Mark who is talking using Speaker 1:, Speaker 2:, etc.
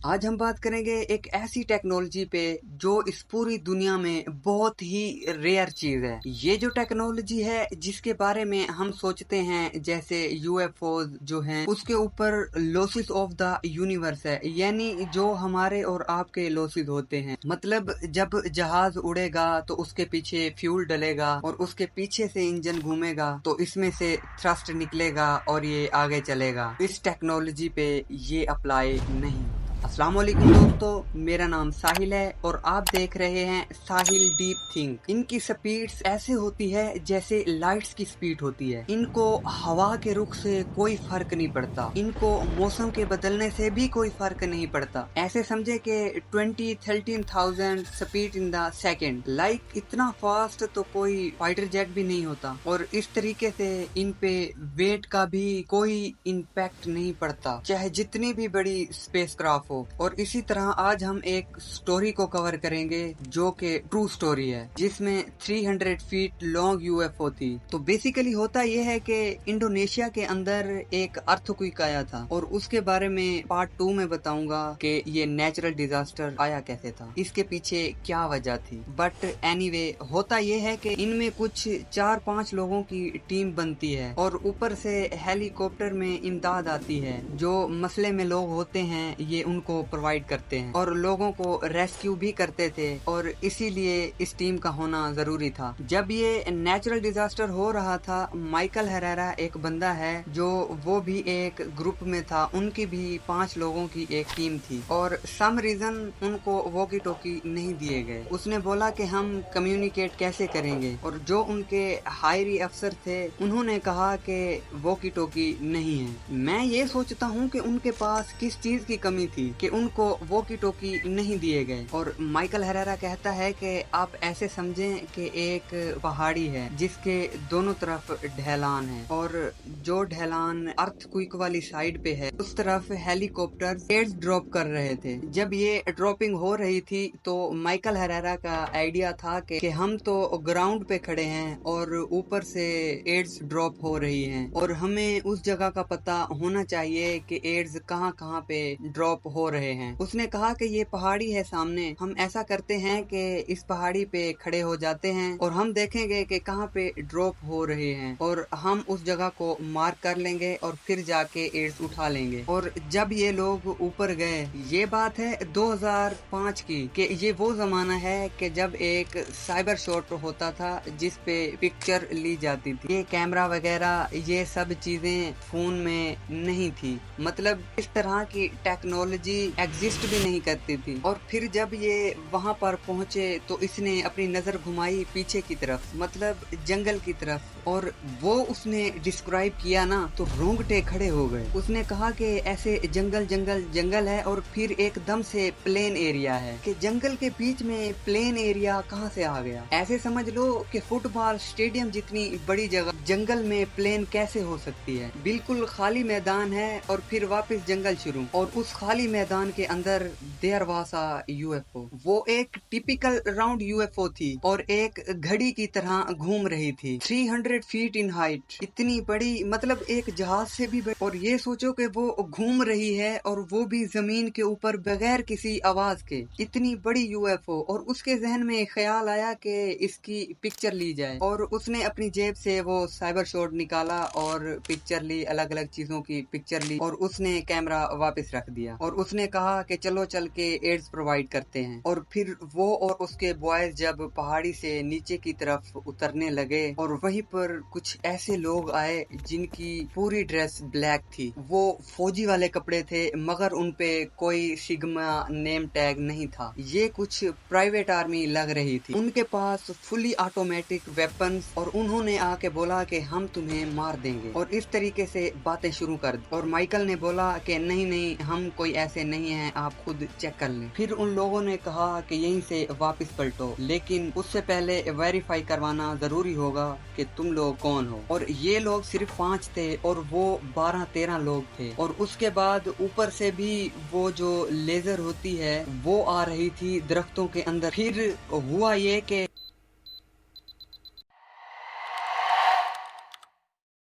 Speaker 1: आज हम बात करेंगे एक ऐसी टेक्नोलॉजी पे जो इस पूरी दुनिया में बहुत ही रेयर चीज है। ये जो टेक्नोलॉजी है जिसके बारे में हम सोचते हैं जैसे यूएफओज जो हैं उसके ऊपर लॉसेस ऑफ द यूनिवर्स है, यानी जो हमारे और आपके लॉसेस होते हैं। मतलब जब जहाज उड़ेगा तो उसके पीछे फ्यूल डलेगा और उसके पीछे से इंजन घूमेगा तो इसमें से थ्रस्ट निकलेगा और ये आगे चलेगा। इस टेक्नोलॉजी पे ये अप्लाई नहीं। अस्सलाम वालेकुम दोस्तों, मेरा नाम साहिल है और आप देख रहे हैं साहिल डीप थिंक। इनकी स्पीड्स ऐसे होती है जैसे लाइट्स की स्पीड होती है। इनको हवा के रुख से कोई फर्क नहीं पड़ता, इनको मौसम के बदलने से भी कोई फर्क नहीं पड़ता। ऐसे समझे कि 20-13,000 speed in the second. Like इतना फास्ट तो कोई फाइटर जेट भी नहीं होता। और इस तरीके से इन पे वेट का भी कोई इम्पैक्ट नहीं पड़ता, चाहे जितनी भी बड़ी स्पेस क्राफ्ट। और इसी तरह आज हम एक स्टोरी को कवर करेंगे जो कि ट्रू स्टोरी है, जिसमें 300 फीट लॉन्ग यूएफओ थी। तो बेसिकली होता यह है कि इंडोनेशिया के अंदर एक अर्थक्वेक आया था और उसके बारे में पार्ट 2 में बताऊंगा कि ये नेचुरल डिजास्टर आया कैसे था, इसके पीछे क्या वजह थी। बट एनीवे होता यह है कि इनमें कुछ 4-5 लोगों की टीम बनती है और ऊपर से हेलीकॉप्टर में इमदाद आती है। जो मसले में लोग होते हैं ये उनको प्रोवाइड करते हैं और लोगों को रेस्क्यू भी करते थे, और इसीलिए इस टीम का होना जरूरी था। जब ये नेचुरल डिजास्टर हो रहा था, माइकल हेरेरा एक बंदा है जो वो भी एक ग्रुप में था। उनकी भी 5 लोगों की एक टीम थी और सम रीजन उनको वॉकी टॉकी नहीं दिए गए। उसने बोला कि हम कम्युनिकेट कैसे करेंगे, और जो उनके हायरी अफसर थे उन्होंने कहा कि वॉकी टॉकी नहीं है। मैं ये सोचता हूँ कि उनके पास किस चीज की कमी थी कि उनको वॉकी टॉकी नहीं दिए गए। और माइकल हेरेरा कहता है कि आप ऐसे समझें कि एक पहाड़ी है जिसके दोनों तरफ ढलान है, और जो ढलान अर्थक्वेक वाली साइड पे है उस तरफ हेलीकॉप्टर एड्स ड्रॉप कर रहे थे। जब ये ड्रॉपिंग हो रही थी तो माइकल हेरेरा का आइडिया था कि हम तो ग्राउंड पे खड़े हैं और ऊपर से एड्स ड्रॉप हो रही हैं और हमें उस जगह का पता होना चाहिए कि एड्स कहाँ कहाँ पे ड्रॉप हो रहे हैं। उसने कहा कि ये पहाड़ी है सामने, हम ऐसा करते हैं कि इस पहाड़ी पे खड़े हो जाते हैं और हम देखेंगे कि कहाँ पे ड्रॉप हो रहे हैं और हम उस जगह को मार्क कर लेंगे और फिर जाके एड्स उठा लेंगे। और जब ये लोग ऊपर गए, ये बात है 2005 की, कि ये वो जमाना है कि जब एक साइबर शॉट होता था जिस पे पिक्चर ली जाती थी। ये कैमरा वगैरह ये सब चीजें फोन में नहीं थी, मतलब इस तरह की टेक्नोलॉजी एग्जिस्ट भी नहीं करती थी। और फिर जब ये वहां पर पहुंचे तो इसने अपनी नजर घुमाई पीछे की तरफ, मतलब जंगल की तरफ, और वो उसने डिस्क्राइब किया ना तो रोंगटे खड़े हो गए। उसने कहा कि ऐसे जंगल जंगल जंगल है और फिर एकदम से प्लेन एरिया है, कि जंगल के बीच में प्लेन एरिया कहाँ से आ गया। ऐसे समझ लो कि फुटबॉल स्टेडियम जितनी बड़ी जगह जंगल में प्लेन कैसे हो सकती है। बिल्कुल खाली मैदान है और फिर वापस जंगल शुरू, और उस खाली मैदान के अंदर देयर वाज अ यूएफओ। वो एक टिपिकल राउंड यूएफओ थी और एक घड़ी की तरह घूम रही थी। 300 फीट इन हाइट, इतनी बड़ी, मतलब एक जहाज से भी बड़ी। और ये सोचो कि वो घूम रही है और वो भी जमीन के ऊपर बगैर किसी आवाज के, इतनी बड़ी यूएफओ। और उसके जहन में ख्याल आया कि इसकी पिक्चर ली जाए, और उसने अपनी जेब से वो साइबर शॉट निकाला और पिक्चर ली, अलग अलग चीजों की पिक्चर ली, और उसने कैमरा वापस रख दिया और उसने कहा कि चलो चल के एड्स प्रोवाइड करते हैं। और फिर वो और उसके बॉयज जब पहाड़ी से नीचे की तरफ उतरने लगे, और वहीं पर कुछ ऐसे लोग आए जिनकी पूरी ड्रेस ब्लैक थी। वो फौजी वाले कपड़े थे मगर उनपे कोई सिग्मा नेम टैग नहीं था। ये कुछ प्राइवेट आर्मी लग रही थी। उनके पास फुली ऑटोमेटिक वेपन्स, और उन्होंने आके बोला कि हम तुम्हें मार देंगे, और इस तरीके से बातें शुरू कर दी। और माइकल ने बोला कि नहीं नहीं, हम कोई ऐसे नहीं हैं, आप खुद चेक कर लें। फिर उन लोगों ने कहा कि यहीं से वापस पलटो, लेकिन उससे पहले वेरीफाई करवाना जरूरी होगा कि तुम लोग कौन हो। और ये लोग सिर्फ 5 थे और वो 12-13 लोग थे। और उसके बाद ऊपर से भी वो जो लेजर होती है वो आ रही थी दरख्तों के अंदर। फिर हुआ ये कि